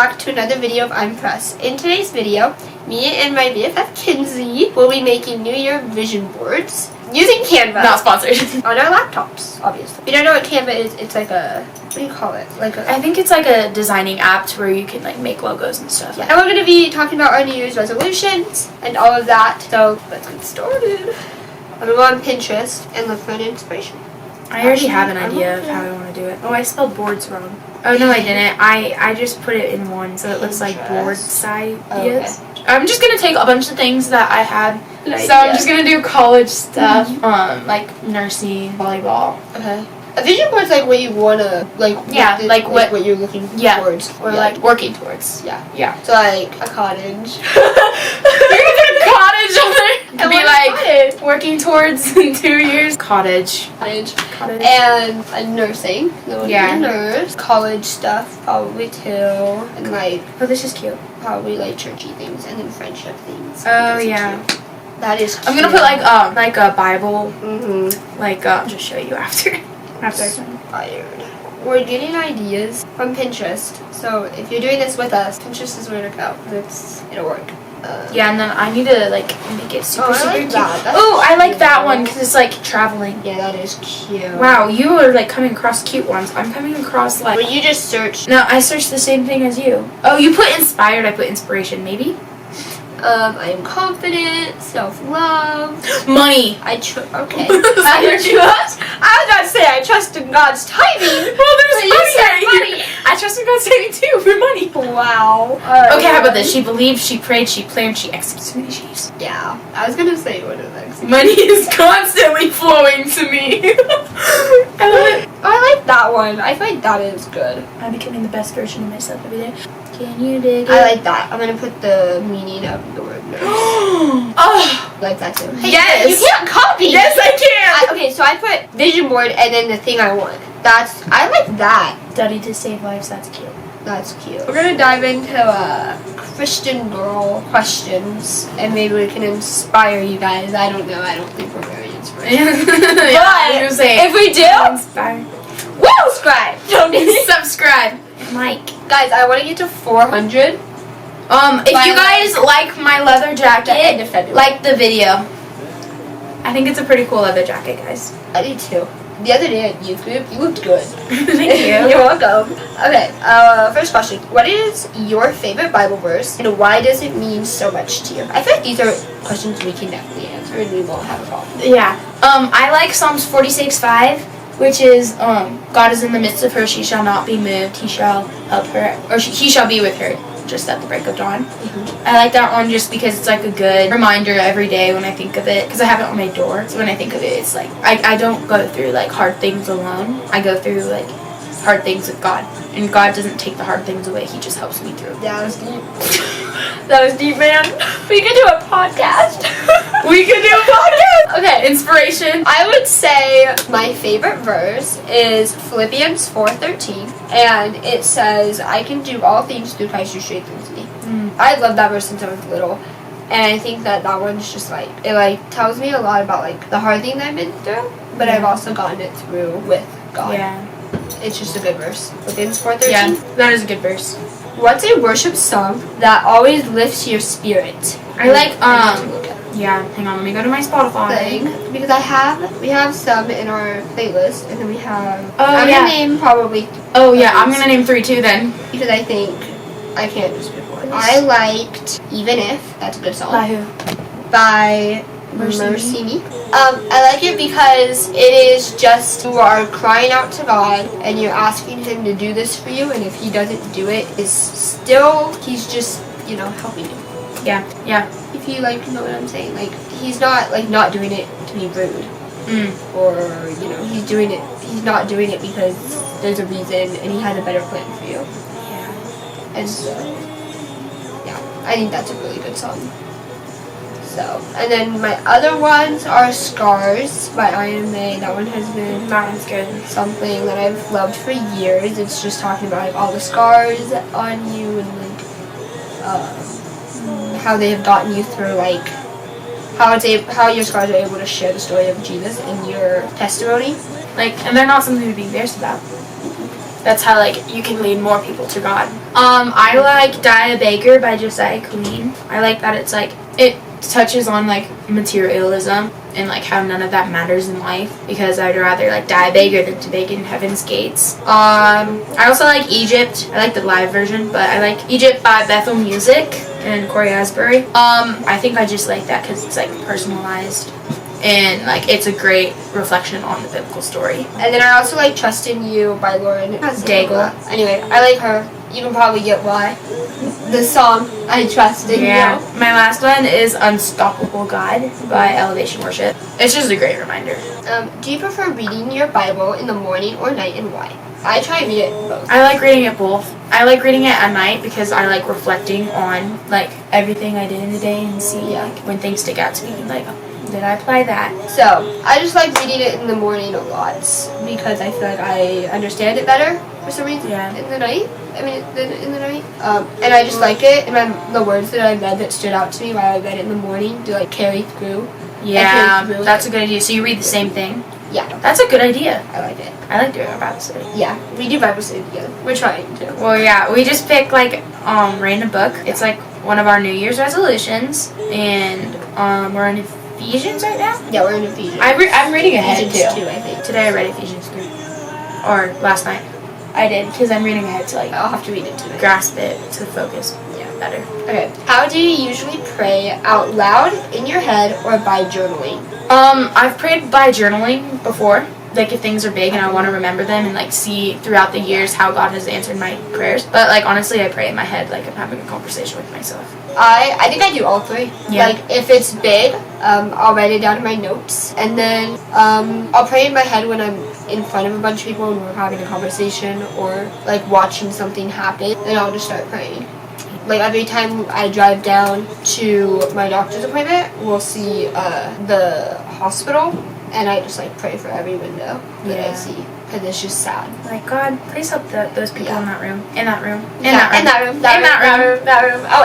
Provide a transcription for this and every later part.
back to another video of I'm Press. In today's video, me and my BFF Kinzie will be making New Year vision boards using Canva. Not sponsored. On our laptops, obviously. If you don't know what Canva is, it's like a, what do you call it? I think it's like a designing app to where you can like make logos and stuff. Yeah. And we're going to be talking about our New Year's resolutions and all of that. So let's get started. I'm going to go on Pinterest and look for an inspiration. I already have an idea of how I want to do it. Oh, I spelled boards wrong. Oh, no, I didn't. I just put it in one so it looks like board side ideas. Okay. I'm just going to take a bunch of things that I had. So I'm just going to do college stuff, like nursing, volleyball. Okay. A vision board's like what you want to, like, what you're looking towards. Or like working towards. Yeah. So like a cottage. You're going to put a cottage on there? And be like working towards in 2 years. Cottage. And a nursing. Yeah. Nurse. College stuff probably too. And like, oh, this is cute. Probably like churchy things and then friendship things. Oh yeah. That is cute. I'm gonna put like a Bible. Like I'll just show you after. Inspired. We're getting ideas from Pinterest. So if you're doing this with us, Pinterest is where to go. It'll work. Yeah, and then I need to like make it super cute. Oh, I like that one because it's like traveling. Yeah, that is cute. Wow, you are like coming across cute ones. I'm coming across like. Well, you just searched. No, I searched the same thing as you. Oh, you put inspired. I put inspiration. Maybe. I am confident, self-love. Money. Okay. I was about to say I trust in God's timing. Well, there's money. I trust in God's timing too for money. Wow. Okay, how about this? She believed, she prayed, she planned, she executed. Yeah. I was gonna say what of that. Money is constantly flowing to me. I love it. I like that one. I think that is good. I'm becoming the best version of myself every day. Can you dig it? I like that. I'm gonna put the meaning of the word nurse. Oh, I like that too. Hey, yes. You can't copy. Yes, I can. Okay, so I put vision board and then the thing I want. I like that. Study to save lives. That's cute. That's cute. We're gonna dive into Christian girl questions and maybe we can inspire you guys. I don't know. I don't think we're very inspirational. Yeah, but if we do, inspire. We'll subscribe. Subscribe. Like. Guys, I want to get to 400. If you guys like my leather jacket, like the video. I think it's a pretty cool leather jacket, guys. I do too. The other day at youth group, you looked good. Thank you. You're welcome. Okay, first question. What is your favorite Bible verse and why does it mean so much to you? I feel like these are questions we can definitely answer and we won't have a problem. Yeah. I like Psalms 46:5. Which is, God is in the midst of her, she shall not be moved, he shall help her, or he shall be with her, just at the break of dawn. I like that one just because it's like a good reminder every day when I think of it, because I have it on my door, so when I think of it, it's like, I don't go through like hard things alone, I go through like hard things with God, and God doesn't take the hard things away, he just helps me through. That was deep. That was deep, man. We could do a podcast. We could do a podcast. Okay, inspiration. I would say my favorite verse is Philippians 4:13, and it says, "I can do all things through Christ who strengthens me." I love that verse since I was little, and I think that one's just like it like tells me a lot about like the hard thing that I've been through, but I've also gotten it through with God. Yeah, it's just a good verse. Philippians 4:13. Yeah, that is a good verse. What's a worship song that always lifts your spirit? I like yeah, hang on, let me go to my Spotify because we have some in our playlist and then we have I'm gonna name probably I'm gonna name 3 too then. Because I think I can't just pick one. I liked Even If, that's a good song. By who? By Mercy Me. I like it because it is just you are crying out to God and you're asking him to do this for you, and if he doesn't do it, he's just, helping you. Yeah. If you know what I'm saying, like he's not not doing it to be rude. Or he's not doing it because there's a reason and he has a better plan for you. Yeah. And so I think that's a really good song. So, and then my other ones are Scars by Iron May. That one has been good. Something that I've loved for years. It's just talking about like all the scars on you and like how they have gotten you through, like how your scars are able to share the story of Jesus in your testimony. Like, and they're not something to be embarrassed about. That's how, like, you can lead more people to God. I like Die a Beggar by Josiah Queen. I like that it's, like, it touches on, like, materialism and, like, how none of that matters in life, because I'd rather, like, die a beggar than to beg in heaven's gates. I also like Egypt. I like the live version, but I like Egypt by Bethel Music and Corey Asbury. I think I just like that because it's, like, personalized. And, like, it's a great reflection on the biblical story. And then I also like Trust in You by Lauren Daigle. Anyway, I like her. You can probably get why. The song, I Trust in You. My last one is Unstoppable God by Elevation Worship. It's just a great reminder. Do you prefer reading your Bible in the morning or night, and why? I try to read it both. I like reading it both. I like reading it at night because I like reflecting on, like, everything I did in the day and see, like, when things stick out to me, like, did I apply that? So, I just like reading it in the morning a lot because I feel like I understand it better for some reason in the night. In the night. And I just like it, and the words that I read that stood out to me while I read it in the morning do, like, carry through. Yeah, that's a good idea. So you read the same thing? Yeah. That's a good idea. I like it. I like doing our Bible study. Yeah, we do Bible study together. We're trying to. Well, yeah, we just pick, like, random book. It's, like, one of our New Year's resolutions, and we're in Ephesians right now? Yeah, we're in Ephesians. I'm reading ahead Ephesians too. 2, I think. Today I read Ephesians 3. Or last night. I did, because I'm reading ahead to, like, I'll have to read it tonight. Grasp it, to focus better. Okay. How do you usually pray out loud, in your head, or by journaling? I've prayed by journaling before. Like, if things are big and I want to remember them and, like, see throughout the years how God has answered my prayers. But, like, honestly, I pray in my head like I'm having a conversation with myself. I think I do all three. Yeah. Like, if it's big, I'll write it down in my notes. And then I'll pray in my head when I'm in front of a bunch of people and we're having a conversation or, like, watching something happen. Then I'll just start praying. Like, every time I drive down to my doctor's appointment, we'll see the hospital. And I just, like, pray for every window that I see. Because it's just sad. Like, God, please help those people in that room. In that room. Oh,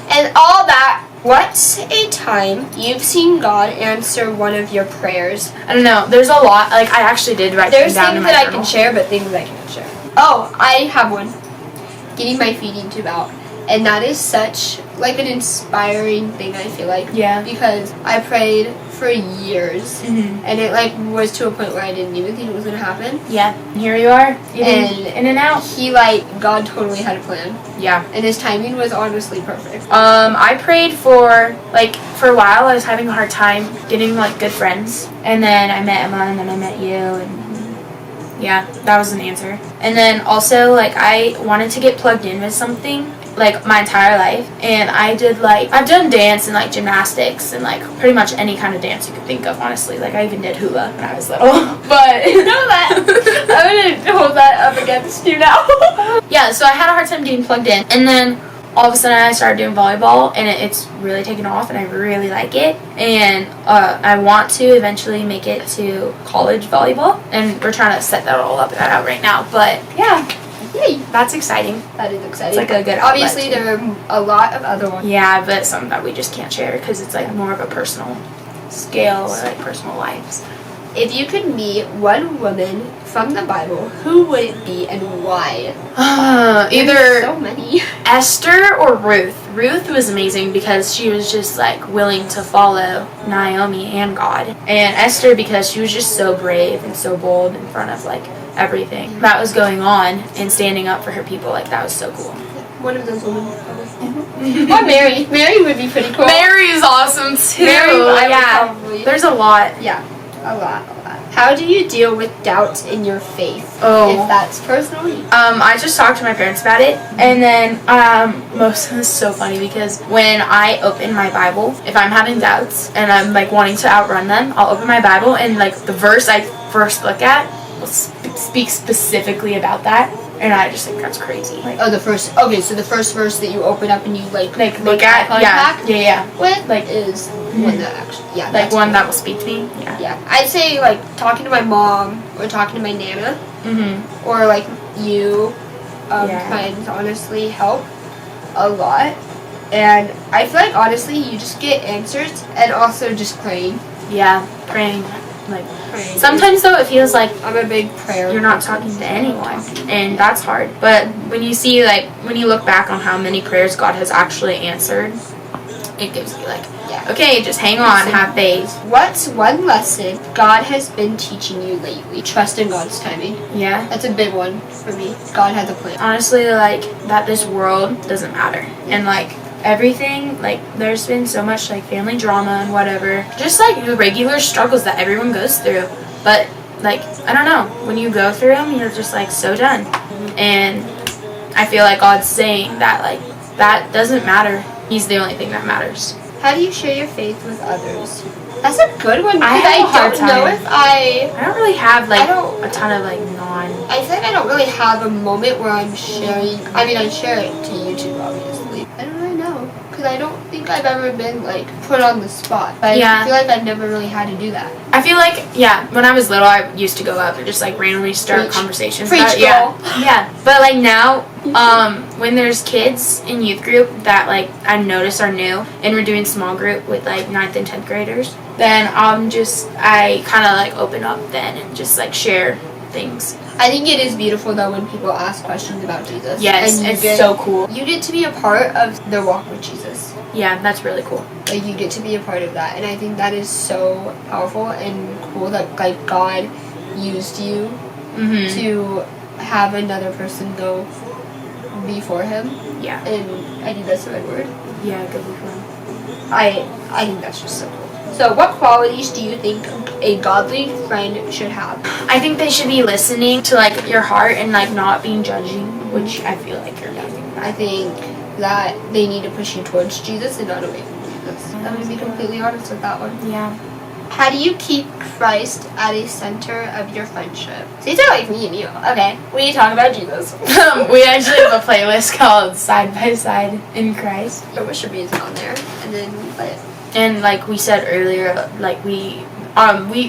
and all that. What's a time you've seen God answer one of your prayers? I don't know. There's a lot. Like, I actually did write There's them down in my things that journal. I can share, but things I cannot share. Oh, I have one. Getting my feeding tube out. And that is such, like, an inspiring thing, I feel like. Yeah. Because I prayed for years. Mm-hmm. And it, like, was to a point where I didn't even think it was going to happen. Yeah. And here you are. In and out. He, like, God totally had a plan. Yeah. And his timing was honestly perfect. I prayed for, like, for a while I was having a hard time getting, like, good friends. And then I met Emma, and then I met you, and yeah, that was an answer. And then also, like, I wanted to get plugged in with something, like, my entire life. And I did, like, I've done dance and, like, gymnastics and, like, pretty much any kind of dance you could think of, honestly. Like, I even did hula when I was little. But You know that. I'm gonna hold that up against you now. yeah, so I had a hard time getting plugged in. And then all of a sudden I started doing volleyball, and it's really taken off, and I really like it. And I want to eventually make it to college volleyball, and we're trying to set that all up out right now. But yeah, yay, that's exciting. That is exciting. It's like a good Obviously, outlet, there are a lot of other ones. Yeah, but some that we just can't share because it's like more of a personal scale or like personal lives. If you could meet one woman from the Bible, who would it be and why? Either There's so many. Esther or Ruth. Ruth was amazing because she was just like willing to follow Naomi and God. And Esther because she was just so brave and so bold in front of like everything that was going on and standing up for her people. Like that was so cool. One of those women. Or Mary. Mary would be pretty cool. Mary is awesome too. Mary, I would yeah. probably. There's a lot. Yeah. A lot. How do you deal with doubt in your faith? Oh. If that's personal. I just talked to my parents about it, and then this is so funny because when I open my Bible, if I'm having doubts and I'm like wanting to outrun them, I'll open my Bible and like the verse I first look at will speak specifically about that, and I just think that's crazy. Like, Oh, the first. Okay, so the first verse that you open up and you like look at, contact yeah, with like is one that actually like that's one cool. that will speak to me. Yeah. Yeah, I'd say like talking to my mom or talking to my nana Mhm. or like you Yeah. can honestly help a lot. And I feel like honestly you just get answers and also just praying. Yeah, praying. like, Praying. sometimes though it feels like I'm a big prayer. you're not talking to anyone, and that's hard. But when you see, like, when you look back on how many prayers God has actually answered, it gives you, like, Yeah. okay, just hang on, have faith. What's one lesson God has been teaching you lately? Trust in God's timing. Yeah. That's a big one for me. God has a plan. Honestly, like, that this world doesn't matter. And, like, everything, like, there's been so much, like, family drama and whatever. Just, like, the regular struggles that everyone goes through. But, like, I don't know. When you go through them, you're just, like, so done. And I feel like God's saying that, like, that doesn't matter. He's the only thing that matters. How do you share your faith with others? That's a good one. I Because have a hard don't know time. if I I don't really have, like, I don't- a ton of, like, I feel like I don't really have a moment where I'm sharing. I mean, I share it to YouTube, obviously. I don't really know. Because I don't think I've ever been, like, put on the spot. But Yeah. I feel like I've never really had to do that. I feel like, yeah, when I was little, I used to go up and just, like, randomly start Preach. conversations. Preach, But, yeah, girl. yeah. But, like, now, when there's kids in youth group that, like, I notice are new, and we're doing small group with, like, 9th and 10th graders, then I kind of, like, open up then and just, like, share things. I think it is beautiful, though, when people ask questions about Jesus. Yes, and you it's get, so cool. You get to be a part of their walk with Jesus. Yeah, that's really cool. Like, you get to be a part of that. And I think that is so powerful and cool that, like, God used you Mm-hmm. to have another person go before him. Yeah. And I think that's the right word. Yeah, good one. I think that's just so cool. So what qualities do you think a godly friend should have? I think they should be listening to, like, your heart and, like, not being judging, which I feel like you're doing. I think that they need to push you towards Jesus and not away from Jesus. I'm going to be completely honest with that one. Yeah. How do you keep Christ at a center of your friendship? So you talk like me and you. Okay. We talk about Jesus. We actually have a playlist called Side by Side in Christ. The worship music on there, and then we play it. And like we said earlier, like we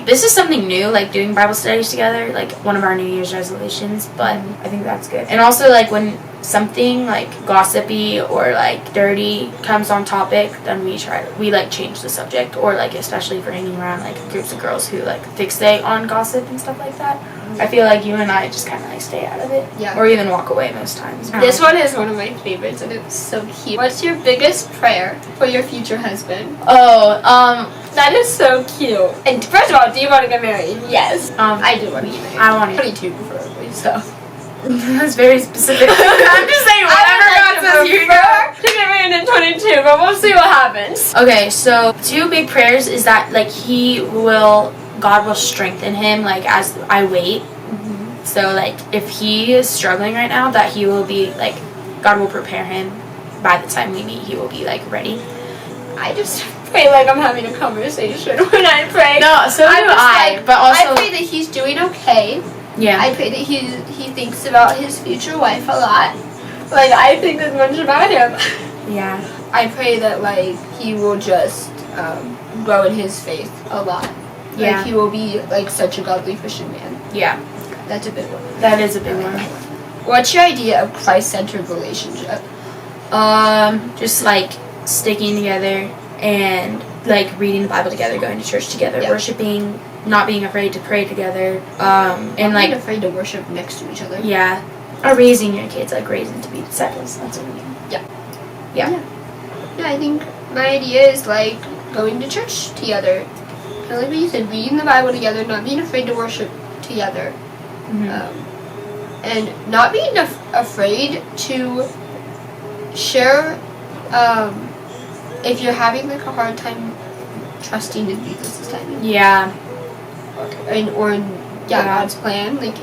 this is something new, like doing Bible studies together, like one of our New Year's resolutions, but I think that's good. And also, like, when something like gossipy or like dirty comes on topic, then we like change the subject, or like especially for hanging around like groups of girls who like fixate on gossip and stuff like that. I feel like you and I just kind of like stay out of it, Yeah. or even walk away most times. This one is one of my favorites, and it's so cute. What's your biggest prayer for your future husband? That is so cute. And first of all, do you want to get married? Yes. I do want to get married. I want to. 22 preferably, so. That's very specific. I'm just saying whatever God says you go. to get married in 22, but we'll see what happens. Okay, so 2 big prayers is that like God will strengthen him like as I wait. Mm-hmm. So like if he is struggling right now, that he will be like, God will prepare him. By the time we meet, he will be like ready. I just pray like I'm having a conversation when I pray. No, so do I. But also, I pray that he's doing okay. yeah. I pray that he thinks about his future wife a lot. Like, I think as much about him. Yeah. I pray that, like, he will just grow in his faith a lot. Yeah. Like, he will be, like, such a godly Christian man. Yeah. That's a big one. That is a big one. What's your idea of Christ-centered relationship? Just like sticking together and like reading the Bible together, going to church together, Yeah. worshiping, not being afraid to pray together, and Not like being afraid to worship next to each other. yeah, or raising your kids, like raising to be disciples. That's what I mean. Yeah. Yeah. Yeah, I think my idea is, like, going to church together. Kind of like what you said, reading the Bible together, not being afraid to worship together. Mm-hmm. And not being afraid to share, if you're having, like, a hard time trusting in Jesus' timing. Yeah. Or in Yeah. God's plan. Like,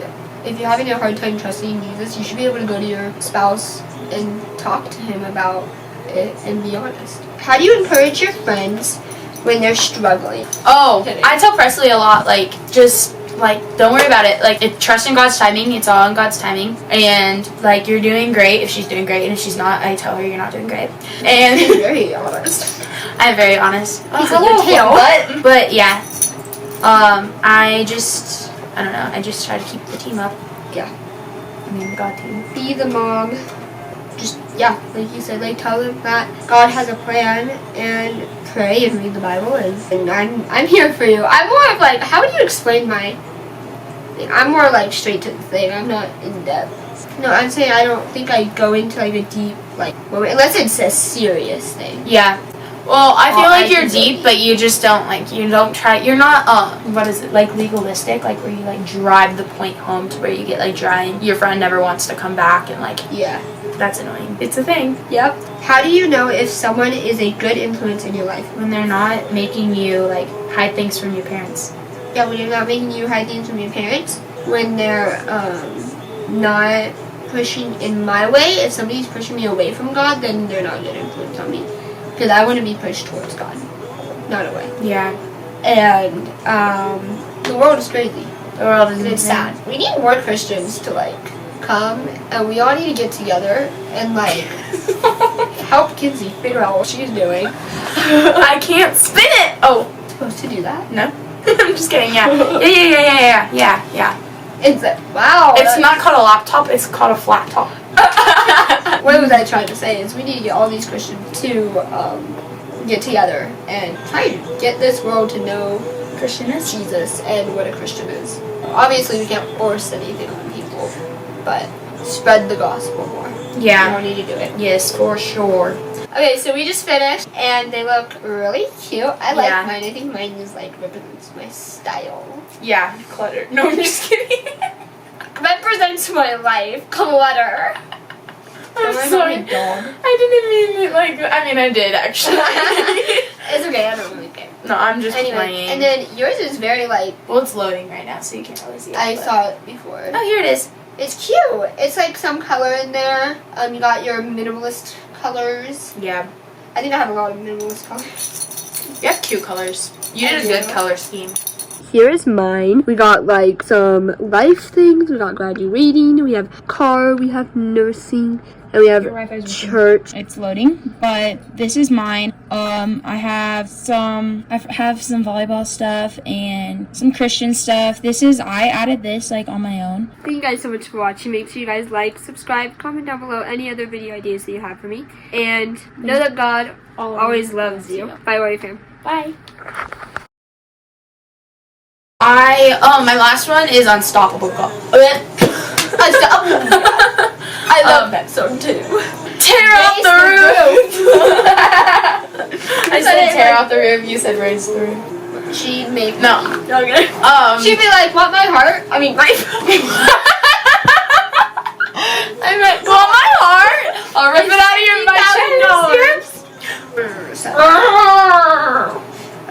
if you're having a hard time trusting in Jesus, you should be able to go to your spouse and talk to him about it and be honest. How do you encourage your friends when they're struggling? Oh, Kidding. I tell Presley a lot, like, just, like, don't worry about it. Like, trust in God's timing. It's all in God's timing. And, like, you're doing great if she's doing great. And if she's not, I tell her you're not doing great. And You're very honest. I'm very honest. He's a little tail. But, yeah. I don't know. I just try to keep the team up. Yeah. I mean, the God team. Be the mom just, yeah, like you said, like tell them that God has a plan and pray and read the Bible, and I'm here for you. I'm more of like, how do you explain my thing? I'm more like straight to the thing. I'm not in depth. No, I'm saying I don't think I go into like a deep like moment unless it's a serious thing. Yeah. Well, I feel like you're deep, but you just don't like, you don't try, you're not, what is it, like legalistic, like where you like drive the point home to where you get like dry and your friend never wants to come back and like, Yeah. that's annoying. It's a thing. Yep. How do you know if someone is a good influence in your life? When they're not making you like hide things from your parents. Yeah, when they're not making you hide things from your parents. When they're not pushing in my way. If somebody's pushing me away from God, then they're not a good influence on me. Because I want to be pushed towards God, not away. Yeah. And the world is crazy. The world is It's sad. We need more Christians to like come, and we all need to get together and like help Kinzie figure out what she's doing. I can't spin it! Oh. Supposed to do that? No. I'm just kidding, yeah. Yeah. It's wow. It's not called a laptop, it's called a flat top. What was I trying to say is we need to get all these Christians to get together and try to get this world to know Christian is Jesus and what a Christian is. Obviously, we can't force anything on people, but spread the gospel more. Yeah. We don't need to do it. Yes, for sure. Okay, so we just finished, and they look really cute. I like Yeah. mine. I think mine is like represents my style. Yeah, clutter. No, I'm just kidding. Represents my life. Clutter. I'm sorry. Dog. I didn't mean it like, I mean I did actually. It's okay. I don't really care. No, I'm just Anyway, playing. and then yours is very like. Well, it's loading right now, so you can't really see it. I but- saw it before. Oh, here it is. It's cute. It's like some color in there. You got your minimalist colors. Yeah. I think I have a lot of minimalist colors. You have cute colors. You did a good color scheme. Here is mine. We got like some life things. We got graduating. We have car. We have nursing. And we have church. It's loading, but this is mine. I have some volleyball stuff and some Christian stuff. I added this like on my own. Thank you guys so much for watching. Make sure you guys like, subscribe, comment down below any other video ideas that you have for me. And know that God always loves you. Bye, Warrior fam. Bye. My last one is Unstoppable God. I love that song too. Tear off the roof. I said tear off the roof. You said raise the roof. She made No. Okay. She'd be like, "Want my heart?" I mean, my. I meant, want my heart? I'll rip it out of your my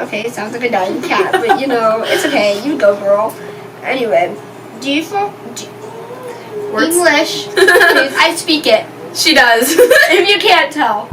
Okay, it sounds like a dying cat, but you know, it's okay. You go, girl. Anyway, do you feel Words. English? Please, I speak it. She does. If you can't tell.